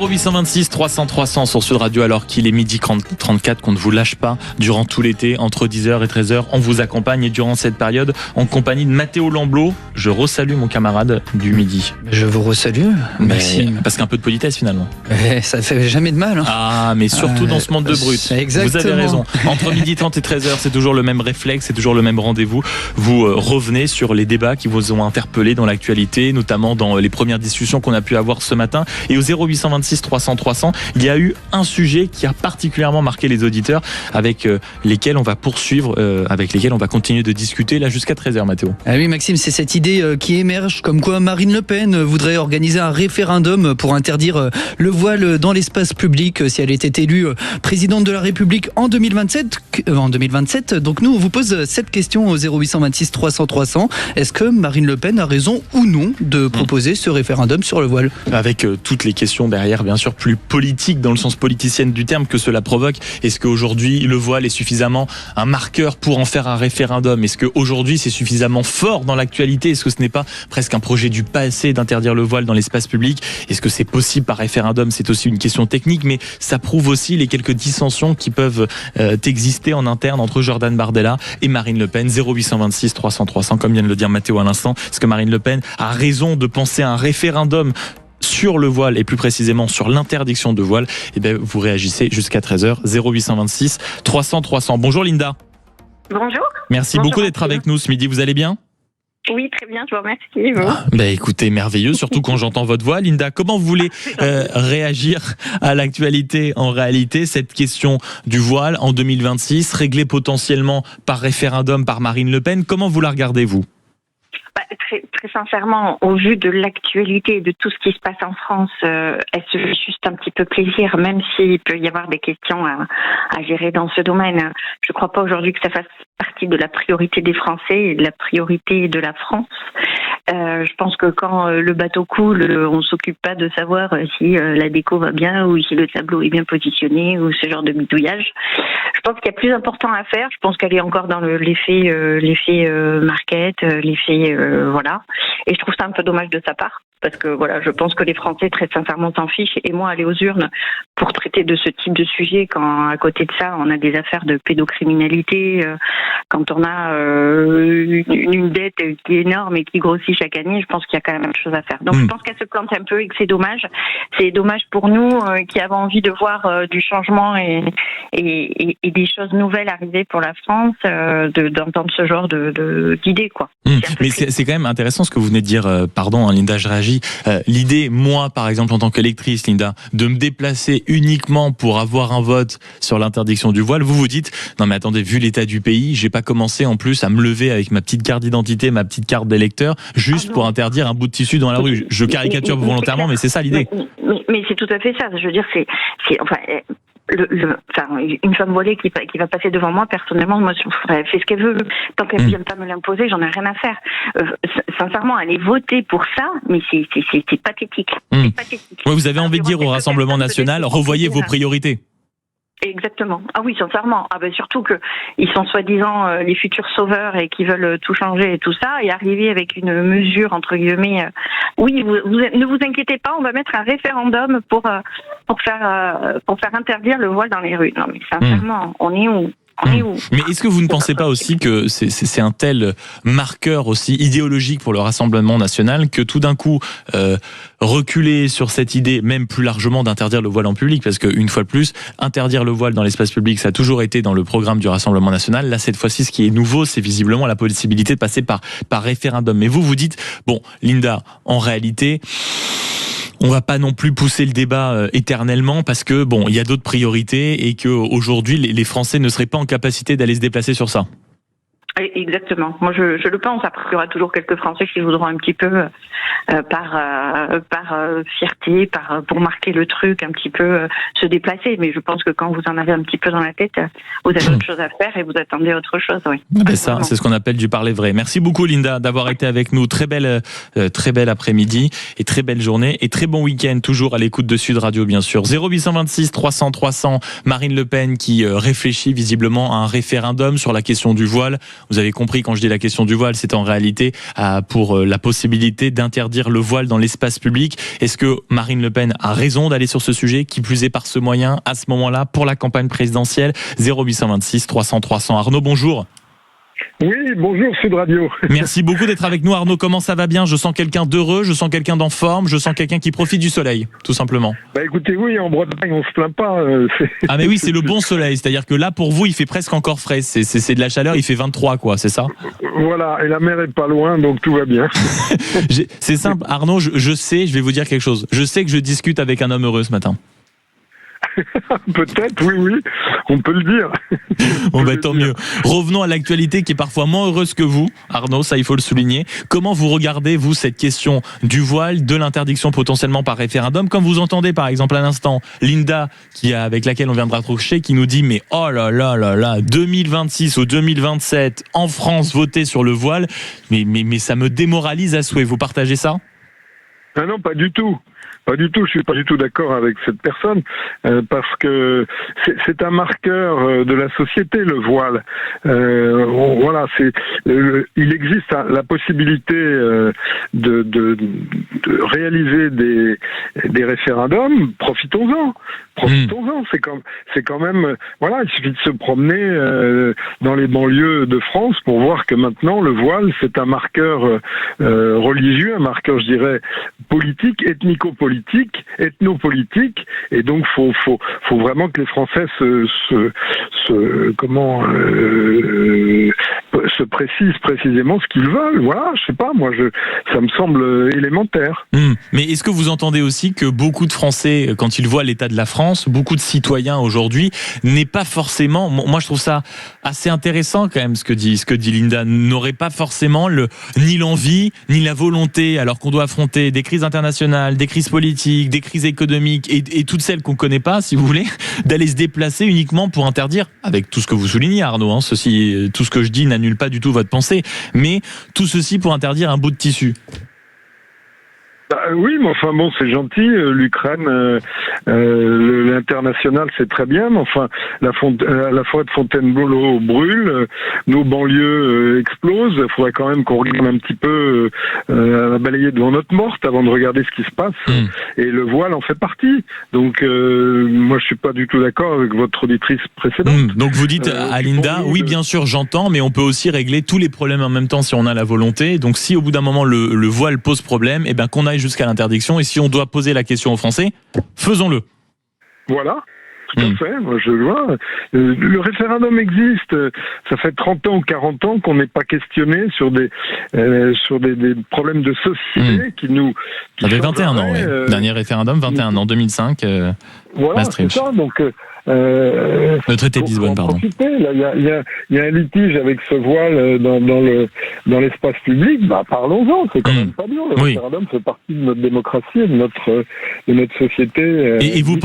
0826 300 300 sur Sud Radio, alors qu'il est midi 34, qu'on ne vous lâche pas durant tout l'été entre 10h et 13h. On vous accompagne et durant cette période en compagnie de Mathéo Lamblot. Je resalue mon camarade du midi. Je vous resalue, Maxime. Parce qu'un peu de politesse finalement. Ça fait jamais de mal. Hein. Ah, mais surtout dans ce monde de brut. Exactement. Vous avez raison. Entre midi 30 et 13h, c'est toujours le même réflexe, c'est toujours le même rendez-vous. Vous revenez sur les débats qui vous ont interpellé dans l'actualité, notamment dans les premières discussions qu'on a pu avoir ce matin. Et au 0826 300 300, il y a eu un sujet qui a particulièrement marqué les auditeurs, avec lesquels on va poursuivre, avec lesquels on va continuer de discuter là jusqu'à 13h, Mathéo. Ah oui, Maxime, c'est cette idée qui émerge comme quoi Marine Le Pen voudrait organiser un référendum pour interdire le voile dans l'espace public si elle était élue présidente de la République en 2027. Donc nous, on vous pose cette question au 0826 300 300. Est-ce que Marine Le Pen a raison ou non de proposer ce référendum sur le voile ? Avec toutes les questions derrière, bien sûr, plus politique dans le sens politicienne du terme que cela provoque. Est-ce qu'aujourd'hui le voile est suffisamment un marqueur pour en faire un référendum ? Est-ce qu'aujourd'hui c'est suffisamment fort dans l'actualité ? Est-ce que ce n'est pas presque un projet du passé d'interdire le voile dans l'espace public ? Est-ce que c'est possible par référendum ? C'est aussi une question technique, mais ça prouve aussi les quelques dissensions qui peuvent exister en interne entre Jordan Bardella et Marine Le Pen. 0826 300 300, comme vient de le dire Mathéo à l'instant. Est-ce que Marine Le Pen a raison de penser à un référendum sur le voile et plus précisément sur l'interdiction de voile? Eh bien, vous réagissez jusqu'à 13h. 0826 300 300. Bonjour Linda. Bonjour. Merci beaucoup d'être avec nous ce midi. Vous allez bien? Oui, très bien, je vous remercie. Écoutez, merveilleux, surtout quand j'entends votre voix. Linda, comment vous voulez réagir à l'actualité, en réalité, cette question du voile en 2026, réglée potentiellement par référendum par Marine Le Pen? Comment vous la regardez, vous? Très sincèrement, au vu de l'actualité et de tout ce qui se passe en France, elle se fait juste un petit peu plaisir, même s'il peut y avoir des questions à gérer dans ce domaine. Je ne crois pas aujourd'hui que ça fasse partie de la priorité des Français et de la priorité de la France. Je pense que quand le bateau coule, on ne s'occupe pas de savoir si la déco va bien ou si le tableau est bien positionné ou ce genre de bidouillage. Je pense qu'il y a plus important à faire. Je pense qu'elle est encore dans l'effet market, l'effet voilà. Et je trouve ça un peu dommage de sa part. Parce que voilà, je pense que les Français très sincèrement s'en fichent. Et moi, aller aux urnes pour traiter de ce type de sujet, quand à côté de ça, on a des affaires de pédocriminalité, quand on a une dette qui est énorme et qui grossit chaque année, je pense qu'il y a quand même quelque chose à faire. Donc je pense qu'elle se plante un peu et que c'est dommage. C'est dommage pour nous qui avons envie de voir du changement et des choses nouvelles arriver pour la France, d'entendre ce genre d'idées, quoi. Mais c'est quand même intéressant ce que vous venez de dire. Pardon, hein, Linda, je réagis. L'idée, moi, par exemple, en tant qu'électrice, Linda, de me déplacer uniquement pour avoir un vote sur l'interdiction du voile, vous dites, non mais attendez, vu l'état du pays, j'ai pas commencé en plus à me lever avec ma petite carte d'identité, ma petite carte d'électeur, juste pour interdire un bout de tissu dans la rue. Je caricature volontairement, mais c'est ça l'idée. Mais c'est tout à fait ça. Je veux dire, une femme voilée qui va passer devant moi, personnellement, moi, elle fait ce qu'elle veut. Tant qu'elle ne vient pas me l'imposer, j'en ai rien à faire. Sincèrement, aller voter pour ça, mais c'est pathétique. C'est pathétique. Ouais, vous avez envie de dire au Rassemblement National, revoyez vos priorités. Exactement. Ah oui, sincèrement. Surtout que ils sont soi-disant les futurs sauveurs et qui veulent tout changer et tout ça, et arriver avec une mesure entre guillemets. Oui, ne vous inquiétez pas, on va mettre un référendum pour faire interdire le voile dans les rues. Non mais sincèrement, on est où? Mais est-ce que vous ne pensez pas aussi que c'est un tel marqueur aussi idéologique pour le Rassemblement National que tout d'un coup reculer sur cette idée, même plus largement, d'interdire le voile en public, parce qu'une fois de plus, interdire le voile dans l'espace public, ça a toujours été dans le programme du Rassemblement National. Là, cette fois-ci, ce qui est nouveau, c'est visiblement la possibilité de passer par référendum. Mais vous dites, bon, Linda, en réalité, on va pas non plus pousser le débat éternellement parce que bon, il y a d'autres priorités et que aujourd'hui les Français ne seraient pas en capacité d'aller se déplacer sur ça. Exactement. Moi, je le pense. Après, il y aura toujours quelques Français qui voudront un petit peu, par fierté, pour marquer le truc, un petit peu se déplacer. Mais je pense que quand vous en avez un petit peu dans la tête, vous avez autre chose à faire et vous attendez autre chose. Oui. Ça, c'est ce qu'on appelle du parler vrai. Merci beaucoup, Linda, d'avoir été avec nous. Très belle après-midi et très belle journée et très bon week-end. Toujours à l'écoute de Sud Radio, bien sûr. 0826 300 300. Marine Le Pen qui réfléchit visiblement à un référendum sur la question du voile. Vous avez compris, quand je dis la question du voile, c'est en réalité pour la possibilité d'interdire le voile dans l'espace public. Est-ce que Marine Le Pen a raison d'aller sur ce sujet, qui plus est par ce moyen, à ce moment-là, pour la campagne présidentielle? 0826 300 300. Arnaud, bonjour. Oui, bonjour Sud Radio. Merci beaucoup d'être avec nous, Arnaud. Comment ça va bien? Je sens quelqu'un d'heureux, je sens quelqu'un d'en forme, je sens quelqu'un qui profite du soleil, tout simplement. Bah écoutez, oui, en Bretagne, on se plaint pas. Ah mais oui, c'est le bon soleil, c'est-à-dire que là, pour vous, il fait presque encore frais. C'est de la chaleur, il fait 23, quoi, c'est ça? Voilà, et la mer est pas loin, donc tout va bien. C'est simple, Arnaud, je sais, je vais vous dire quelque chose. Je sais que je discute avec un homme heureux ce matin. Peut-être, oui, on peut le dire. Bon bah tant mieux. Revenons à l'actualité qui est parfois moins heureuse que vous, Arnaud, ça il faut le souligner. Comment vous regardez, vous, cette question du voile, de l'interdiction potentiellement par référendum, comme vous entendez par exemple à l'instant Linda, avec laquelle on vient de raccrocher, qui nous dit mais oh là là là là, 2026 ou 2027 en France voter sur le voile, mais ça me démoralise à souhait. Vous partagez ça? Ah non, pas du tout. Pas du tout, je suis pas du tout d'accord avec cette personne, parce que c'est un marqueur de la société, le voile. Voilà, il existe la possibilité de réaliser des référendums. Profitons-en. C'est quand même, voilà, il suffit de se promener dans les banlieues de France pour voir que maintenant le voile c'est un marqueur religieux, un marqueur, je dirais, politique, ethnico-politique, ethnopolitique, et donc faut vraiment que les Français se précisent précisément ce qu'ils veulent. Voilà, je sais pas, moi ça me semble élémentaire. Mais est-ce que vous entendez aussi que beaucoup de Français, quand ils voient l'état de la France, beaucoup de citoyens aujourd'hui, n'est pas forcément, moi je trouve ça assez intéressant quand même ce que dit Linda, n'aurait pas forcément ni l'envie, ni la volonté, alors qu'on doit affronter des crises internationales, des crises politiques, des crises économiques et toutes celles qu'on connaît pas, si vous voulez, d'aller se déplacer uniquement pour interdire, avec tout ce que vous soulignez Arnaud, tout ce que je dis n'annule pas du tout votre pensée, mais tout ceci pour interdire un bout de tissu. Oui, mais enfin bon, c'est gentil. L'Ukraine, l'international, c'est très bien. Mais enfin, la forêt de Fontainebleau brûle, nos banlieues explosent. Il faudrait quand même qu'on regarde un petit peu balayer devant notre morte avant de regarder ce qui se passe. Et le voile en fait partie. Donc, moi, je suis pas du tout d'accord avec votre auditrice précédente. Donc, vous dites à Linda, oui, bien sûr, j'entends, mais on peut aussi régler tous les problèmes en même temps si on a la volonté. Donc, si au bout d'un moment le voile pose problème, eh ben qu'on aille jusqu'à l'interdiction, et si on doit poser la question aux Français, faisons-le. Voilà, tout à fait, moi je le vois. Le référendum existe, ça fait 30 ans ou 40 ans qu'on n'est pas questionné sur des problèmes de société qui nous... Ça fait 21 ans, oui. Dernier référendum, 21 ans, 2005, voilà, c'est ça, donc... le traité de Lisbonne, pardon. Il y a un litige avec ce voile dans l'espace public. Bah parlons-en, c'est quand même pas bien. Le référendum fait partie de notre démocratie et de notre société. Et vous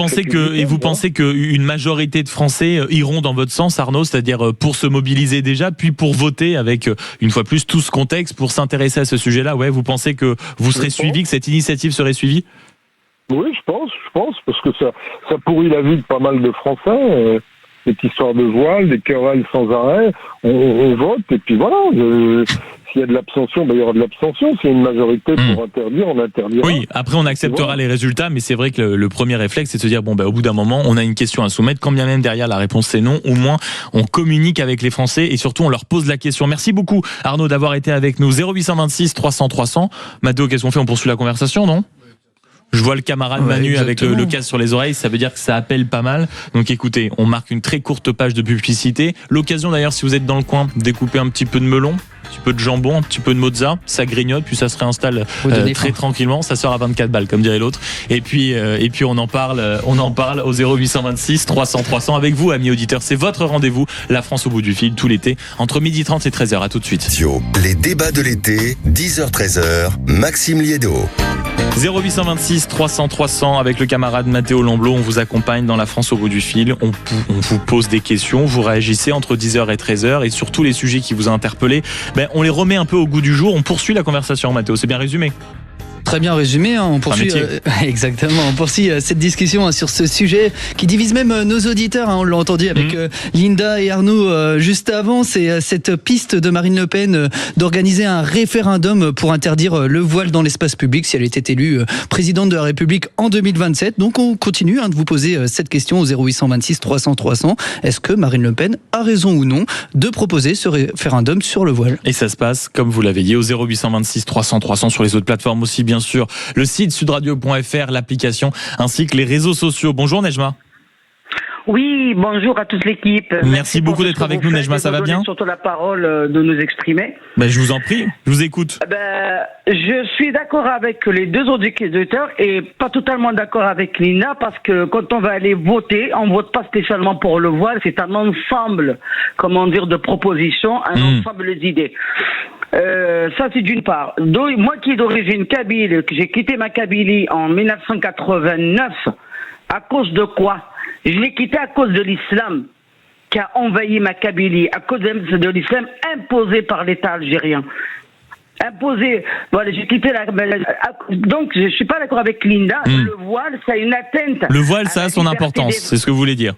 pensez qu'une majorité de Français iront dans votre sens, Arnaud, c'est-à-dire pour se mobiliser déjà, puis pour voter avec une fois plus tout ce contexte pour s'intéresser à ce sujet-là. Ouais, vous pensez que vous serez suivi, que cette initiative serait suivie? Oui, je pense, parce que ça pourrit la vie de pas mal de Français, cette histoire de voile, des querelles sans arrêt, on vote, et puis voilà, s'il y a de l'abstention, il y aura de l'abstention, s'il y a une majorité pour interdire, on interdira. Oui, après on acceptera les résultats, mais c'est vrai que le premier réflexe, c'est de se dire, au bout d'un moment, on a une question à soumettre, quand bien même derrière la réponse c'est non, au moins on communique avec les Français, et surtout on leur pose la question. Merci beaucoup Arnaud d'avoir été avec nous. 0826 300 300. Mathéo, qu'est-ce qu'on fait? On poursuit la conversation, non? Je vois le camarade Manu avec le casque sur les oreilles, ça veut dire que ça appelle pas mal. Donc écoutez, on marque une très courte page de publicité. L'occasion d'ailleurs, si vous êtes dans le coin, de découper un petit peu de melon, un petit peu de jambon, un petit peu de mozza, ça grignote, puis ça se réinstalle très tranquillement. Ça sort à 24 balles, comme dirait l'autre. Et puis on en parle au 0826 300 300 avec vous, amis auditeurs. C'est votre rendez-vous, la France au bout du fil, tout l'été, entre 12h30 et 13h. À tout de suite. Les débats de l'été, 10h-13h, Maxime Liédo. 0826 300 300 avec le camarade Mathéo Lamblot, on vous accompagne dans la France au bout du fil, on vous pose des questions, vous réagissez entre 10h et 13h et sur tous les sujets qui vous ont interpellé, on les remet un peu au goût du jour, on poursuit la conversation. Mathéo, c'est bien résumé? Très bien résumé, on poursuit exactement. On poursuit cette discussion sur ce sujet qui divise même nos auditeurs. On l'a entendu avec Linda et Arnaud juste avant. C'est cette piste de Marine Le Pen d'organiser un référendum pour interdire le voile dans l'espace public si elle était élue présidente de la République en 2027. Donc on continue de vous poser cette question au 0826 300 300. Est-ce que Marine Le Pen a raison ou non de proposer ce référendum sur le voile? Et ça se passe, comme vous l'avez dit, au 0826 300 300 sur les autres plateformes aussi, bien sûr. Le site sudradio.fr, l'application, ainsi que les réseaux sociaux. Bonjour Nejma. Oui, bonjour à toute l'équipe. Merci beaucoup d'être avec nous, Nejma, ça va bien? Surtout la parole de nous exprimer. Je vous en prie, je vous écoute. Je suis d'accord avec les deux auditeurs et pas totalement d'accord avec Lina parce que quand on va aller voter, on vote pas spécialement pour le voile, c'est un ensemble, de propositions, un ensemble d'idées. Ça c'est d'une part. Donc, moi qui est d'origine kabyle, que j'ai quitté ma Kabylie en 1989, à cause de quoi? Je l'ai quitté à cause de l'islam qui a envahi ma Kabylie, à cause de l'islam imposé par l'État algérien. Imposé. Voilà, j'ai quitté donc je suis pas d'accord avec Linda. Le voile, ça a une atteinte. Le voile, ça a son importance, c'est ce que vous voulez dire.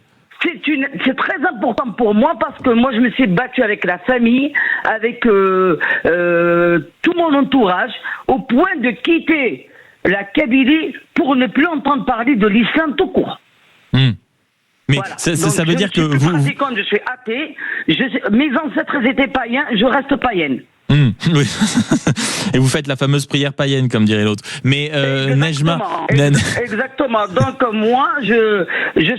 C'est très important pour moi parce que moi je me suis battue avec la famille, avec tout mon entourage, au point de quitter la Kabylie pour ne plus entendre parler de l'islam tout court. Mais voilà. ça veut dire que vous... Je suis athée, mes ancêtres étaient païens, je reste païenne. Oui. Et vous faites la fameuse prière païenne, comme dirait l'autre. Mais Nejma... Exactement. Donc moi, je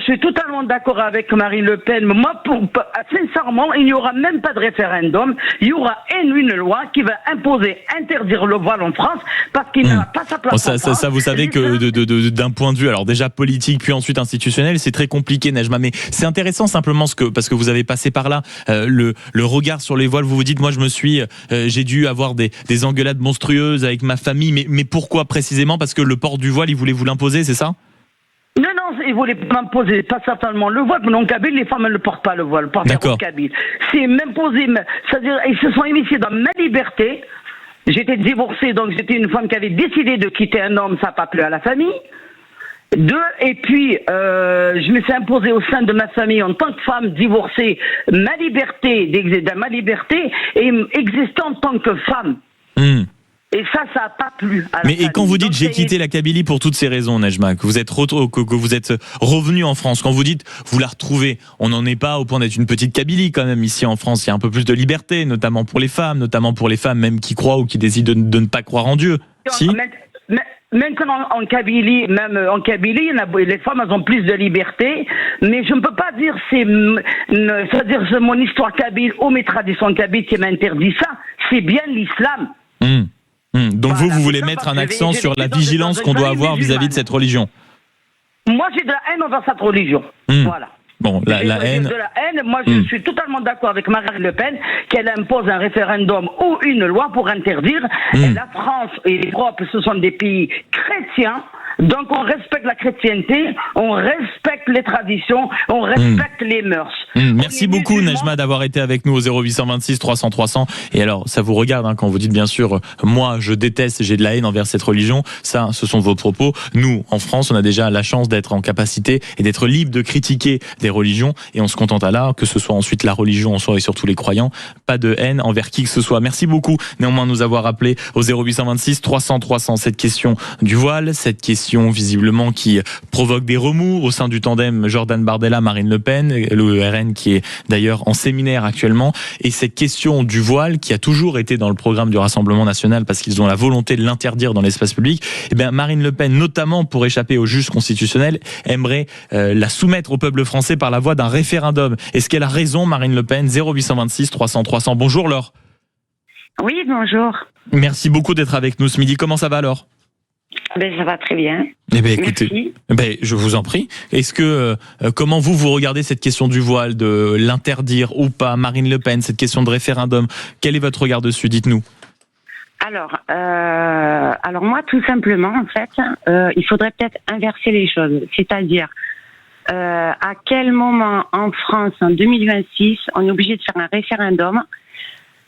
suis totalement d'accord avec Marine Le Pen. Moi, sincèrement, il n'y aura même pas de référendum. Il y aura une loi qui va interdire le voile en France parce qu'il n'a pas sa place en France. Ça, vous savez que d'un point de vue, alors déjà politique, puis ensuite institutionnel, c'est très compliqué, Nejma. Mais c'est intéressant simplement parce que vous avez passé par là le regard sur les voiles. Vous vous dites, moi, j'ai dû avoir des engueulades monstrueuses avec ma famille, mais pourquoi précisément? Parce que le port du voile, il voulait vous l'imposer, c'est ça? Non, ils voulaient m'imposer, pas certainement le voile, mais en Kabyle, les femmes ne portent pas le voile, en Kabyle. C'est m'imposer, c'est-à-dire, ils se sont initiés dans ma liberté. J'étais divorcée, donc j'étais une femme qui avait décidé de quitter un homme, ça n'a pas plu à la famille. Et puis, je me suis imposée au sein de ma famille en tant que femme divorcée, ma liberté et exister en tant que femme. Et ça n'a pas plu à la famille. Et quand vous dites j'ai quitté la Kabylie pour toutes ces raisons, Nejma, que vous êtes revenu en France, quand vous dites vous la retrouvez, on n'en est pas au point d'être une petite Kabylie quand même ici en France. Il y a un peu plus de liberté, notamment pour les femmes même qui croient ou qui décident de ne pas croire en Dieu. Si. Maintenant, en Kabylie, les femmes elles ont plus de liberté, mais je ne peux pas dire c'est mon histoire kabyle ou mes traditions kabyles qui m'interdit ça. C'est bien l'islam. Donc voilà, vous voulez mettre un accent sur la vigilance qu'on doit avoir vis-à-vis de cette religion. Moi, j'ai de la haine envers cette religion. Voilà. Bon, la haine. De la haine. Moi, je suis totalement d'accord avec Marine Le Pen qu'elle impose un référendum ou une loi pour interdire. La France et l'Europe, ce sont des pays chrétiens. Donc, on respecte la chrétienté, on respecte les traditions, on respecte les mœurs. Merci beaucoup, Nejma, d'avoir été avec nous au 0826 300 300. Et alors, ça vous regarde quand vous dites, bien sûr, moi, je déteste, j'ai de la haine envers cette religion. Ça, ce sont vos propos. Nous, en France, on a déjà la chance d'être en capacité et d'être libre de critiquer des religions. Et on se contente à là, que ce soit ensuite la religion, et surtout les croyants. Pas de haine envers qui que ce soit. Merci beaucoup, néanmoins, de nous avoir appelé au 0826 300 300. Cette question du voile, cette question visiblement qui provoque des remous au sein du tandem Jordan Bardella-Marine Le Pen, le RN qui est d'ailleurs en séminaire actuellement, et cette question du voile qui a toujours été dans le programme du Rassemblement national parce qu'ils ont la volonté de l'interdire dans l'espace public, Marine Le Pen, notamment pour échapper au juge constitutionnel, aimerait la soumettre au peuple français par la voie d'un référendum. Est-ce qu'elle a raison, Marine Le Pen? 0826 300 300. Bonjour Laure. Oui, bonjour. Merci beaucoup d'être avec nous ce midi. Comment ça va Laure? Ça va très bien. Écoutez, je vous en prie. Est-ce que comment vous regardez cette question du voile, de l'interdire ou pas, Marine Le Pen, cette question de référendum? Quel est votre regard dessus? Dites-nous. Alors moi, tout simplement, en fait, il faudrait peut-être inverser les choses. C'est-à-dire, à quel moment en France, en 2026, on est obligé de faire un référendum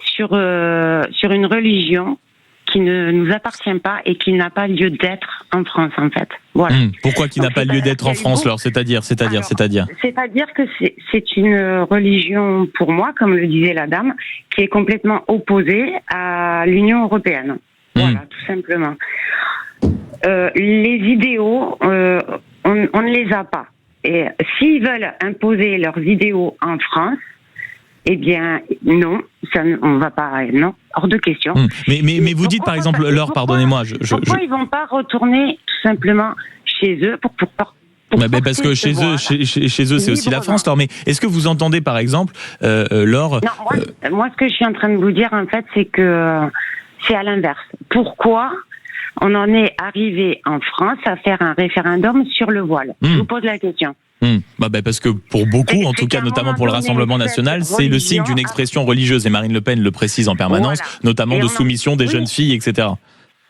sur une religion qui ne nous appartient pas et qui n'a pas lieu d'être en France, en fait. Voilà. Pourquoi qui n'a pas lieu d'être en France, alors C'est-à-dire que c'est une religion, pour moi, comme le disait la dame, qui est complètement opposée à l'Union européenne. Voilà, tout simplement. Les idéaux, on ne les a pas. Et s'ils veulent imposer leurs idéaux en France, eh bien, non, on va pas, non, hors de question. Mais vous dites par exemple, Laure, pardonnez-moi, pourquoi ils vont pas retourner tout simplement chez eux pour parce que chez eux, c'est aussi la France, Laure. Mais est-ce que vous entendez par exemple, Laure? Non, moi, ce que je suis en train de vous dire, en fait, c'est que c'est à l'inverse. Pourquoi on en est arrivé en France à faire un référendum sur le voile? Je vous pose la question. Parce que pour beaucoup, en tout cas notamment pour le Rassemblement national, c'est le signe d'une expression religieuse, et Marine Le Pen le précise en permanence, notamment de soumission des jeunes filles, etc.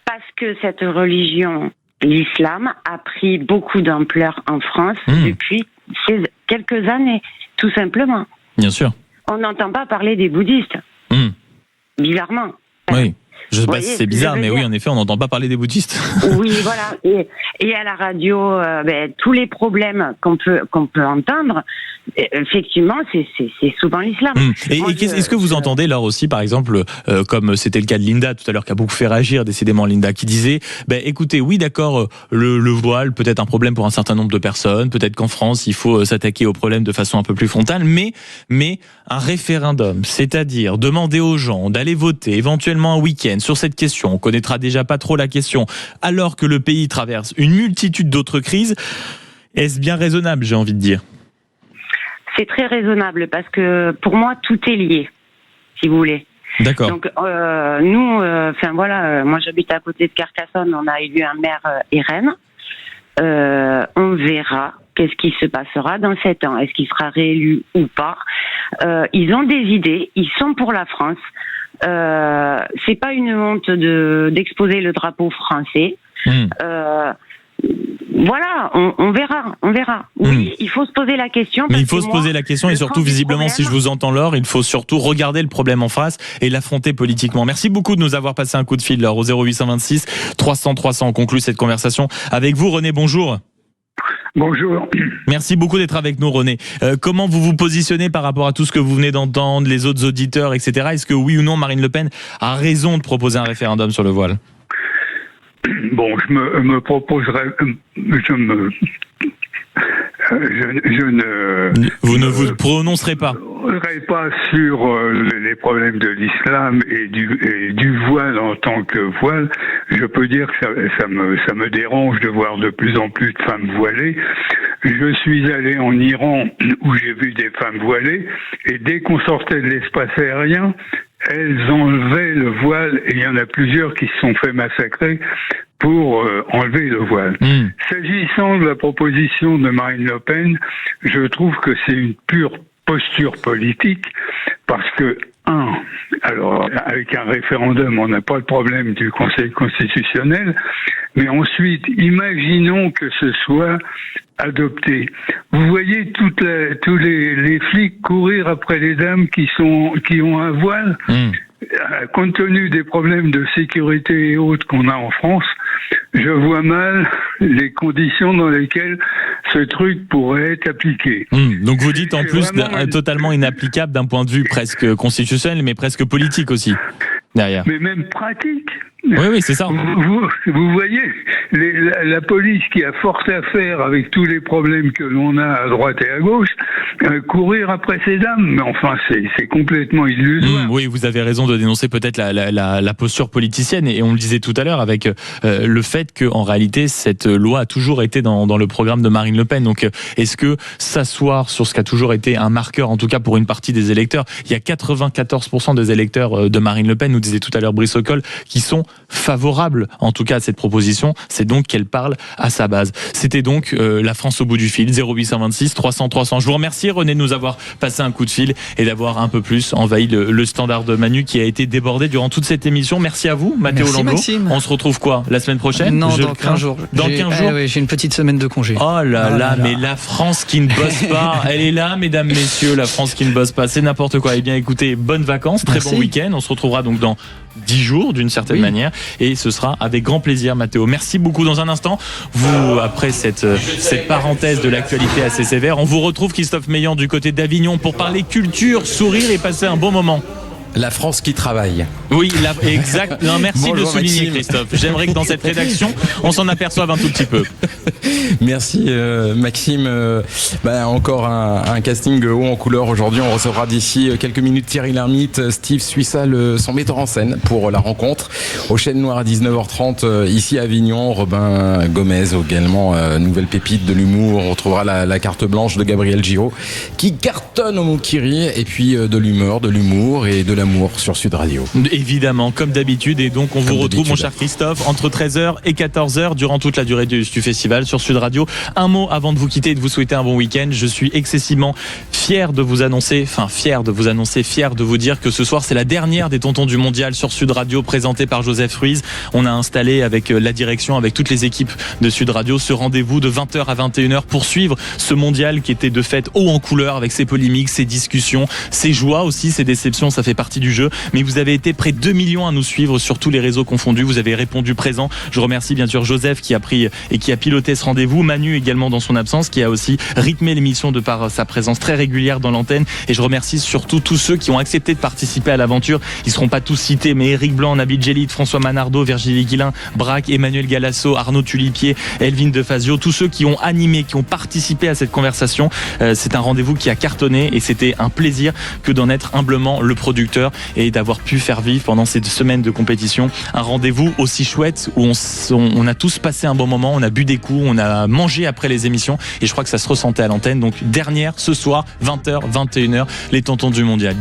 Parce que cette religion, l'islam, a pris beaucoup d'ampleur en France depuis ces quelques années, tout simplement. Bien sûr. On n'entend pas parler des bouddhistes. Bizarrement. Oui. Je sais pas si c'est bizarre, mais oui, en effet, on n'entend pas parler des bouddhistes. Oui, voilà. Et à la radio, tous les problèmes qu'on peut entendre, effectivement, c'est souvent l'islam. Est-ce que vous entendez, Laure, aussi, par exemple, comme c'était le cas de Linda tout à l'heure, qui a beaucoup fait réagir, décidément Linda, qui disait, écoutez, oui, d'accord, le voile peut être un problème pour un certain nombre de personnes, peut-être qu'en France, il faut s'attaquer au problème de façon un peu plus frontale, mais un référendum, c'est-à-dire demander aux gens d'aller voter, éventuellement un week-end, sur cette question, on connaîtra déjà pas trop la question, alors que le pays traverse une multitude d'autres crises, est-ce bien raisonnable, j'ai envie de dire? C'est très raisonnable, parce que pour moi, tout est lié, si vous voulez. D'accord. Donc, nous, moi j'habite à côté de Carcassonne, on a élu un maire RN, on verra qu'est-ce qui se passera dans 7 ans, est-ce qu'il sera réélu ou pas. Ils ont des idées, ils sont pour la France. C'est pas une honte d'exposer le drapeau français. Voilà, on verra. Oui, il faut se poser la question. Mais il faut se poser la question et surtout, visiblement, si je vous entends, Laure, il faut surtout regarder le problème en face et l'affronter politiquement. Merci beaucoup de nous avoir passé un coup de fil, Laure, au 0826 300 300. On conclut cette conversation avec vous. René, bonjour. Bonjour. Merci beaucoup d'être avec nous, René. Comment vous vous positionnez par rapport à tout ce que vous venez d'entendre, les autres auditeurs, etc. Est-ce que oui ou non, Marine Le Pen a raison de proposer un référendum sur le voile? Bon, je me proposerai... Vous ne vous prononcerez pas. Pas sur les problèmes de l'islam et du voile en tant que voile. Je peux dire que ça me dérange de voir de plus en plus de femmes voilées. Je suis allé en Iran où j'ai vu des femmes voilées et dès qu'on sortait de l'espace aérien, elles enlevaient le voile et il y en a plusieurs qui se sont fait massacrer pour enlever le voile. S'agissant de la proposition de Marine Le Pen, je trouve que c'est une pure posture politique parce que, alors avec un référendum, on n'a pas le problème du Conseil constitutionnel, mais ensuite, imaginons que ce soit adopté. Vous voyez tous les flics courir après les dames qui ont un voile. Compte tenu des problèmes de sécurité et autres qu'on a en France, je vois mal les conditions dans lesquelles ce truc pourrait être appliqué. Donc vous dites en plus totalement inapplicable d'un point de vue presque constitutionnel, mais presque politique aussi, derrière. Mais même pratique. Oui, c'est ça. Vous voyez, la police qui a fort à faire avec tous les problèmes que l'on a à droite et à gauche, courir après ces dames, mais enfin, c'est complètement illusoire. Oui, vous avez raison de dénoncer peut-être la posture politicienne, et on le disait tout à l'heure avec le fait qu'en réalité, cette loi a toujours été dans le programme de Marine Le Pen. Donc, est-ce que s'asseoir sur ce qui a toujours été un marqueur, en tout cas pour une partie des électeurs, il y a 94% des électeurs de Marine Le Pen, nous disait tout à l'heure Brice Ocol, qui sont favorables en tout cas à cette proposition, c'est donc qu'elle parle à sa base. C'était donc la France au bout du fil, 0826 300 300. Je vous remercie René de nous avoir passé un coup de fil et d'avoir un peu plus envahi le standard de Manu qui a été débordé durant toute cette émission. Merci à vous Mathéo Landau. Maxime. On se retrouve quoi, la semaine prochaine? Non, dans 15 jours. Dans 15 jours oui, j'ai une petite semaine de congé. Oh là, mais la France qui ne bosse pas, elle est là mesdames, messieurs, la France qui ne bosse pas, c'est n'importe quoi. Eh bien écoutez, bonnes vacances, très bon week-end. On se retrouvera donc dans 10 jours d'une certaine manière, et ce sera avec grand plaisir, Mathéo. Merci beaucoup. Dans un instant, vous, après cette parenthèse de l'actualité assez sévère, on vous retrouve, Christophe Meillan, du côté d'Avignon pour parler culture, sourire et passer un bon moment. La France qui travaille. Oui, exact. Non, merci Bonjour, de souligner, Maxime. Christophe. J'aimerais que dans cette rédaction, on s'en aperçoive un tout petit peu. Merci Maxime. Encore un casting haut en couleur aujourd'hui. On recevra d'ici quelques minutes Thierry Lhermitte, Steve Suissa, son metteur en scène pour la rencontre. Au Chêne Noir à 19h30 ici à Avignon. Robin Gomez également, nouvelle pépite de l'humour. On retrouvera la carte blanche de Gabriel Giraud qui cartonne au Moukiri, et puis de l'humeur, de l'humour et de l'amour sur Sud Radio. Évidemment, comme d'habitude. Et donc, on vous retrouve, mon cher Christophe, entre 13h et 14h durant toute la durée du festival sur Sud Radio. Un mot avant de vous quitter et de vous souhaiter un bon week-end. Je suis excessivement fier de vous annoncer, fier de vous dire que ce soir, c'est la dernière des Tontons du Mondial sur Sud Radio, présentée par Joseph Ruiz. On a installé avec la direction, avec toutes les équipes de Sud Radio, ce rendez-vous de 20h à 21h pour suivre ce mondial qui était de fait haut en couleur, avec ses polémiques, ses discussions, ses joies aussi, ses déceptions, ça fait partie du jeu. Mais vous avez été près de 2 millions à nous suivre sur tous les réseaux confondus. Vous avez répondu présent. Je remercie bien sûr Joseph qui a pris et qui a piloté ce rendez-vous. Manu également dans son absence, qui a aussi rythmé l'émission de par sa présence très régulière dans l'antenne. Et je remercie surtout tous ceux qui ont accepté de participer à l'aventure. Ils seront pas tous cités, mais Eric Blanc, Nabil Djellit, François Manardo, Virginie Guilin, Braque, Emmanuel Galasso, Arnaud Tulipier, Elvin Defazio, tous ceux qui ont animé, qui ont participé à cette conversation. C'est un rendez-vous qui a cartonné et c'était un plaisir que d'en être humblement le producteur et d'avoir pu faire vivre pendant ces 2 semaines de compétition un rendez-vous aussi chouette où on a tous passé un bon moment, on a bu des coups, on a mangé après les émissions et je crois que ça se ressentait à l'antenne. Donc dernière ce soir, 20h, 21h, les Tontons du Mondial.